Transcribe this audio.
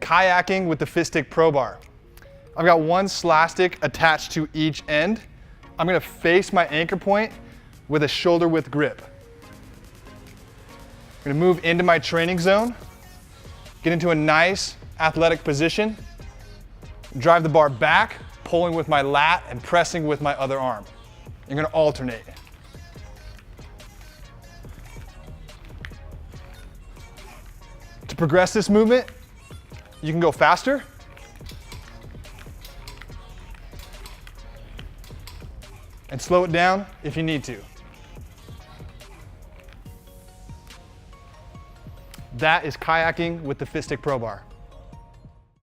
Kayaking with the Stik Pro bar. I've got one slash stick attached to each end. I'm gonna face my anchor point with a shoulder width grip. I'm gonna move into my training zone, get into a nice athletic position, drive the bar back, pulling with my lat and pressing with my other arm. You're gonna alternate. To progress this movement, you can go faster, and slow it down if you need to. That is kayaking with the Stik Pro bar.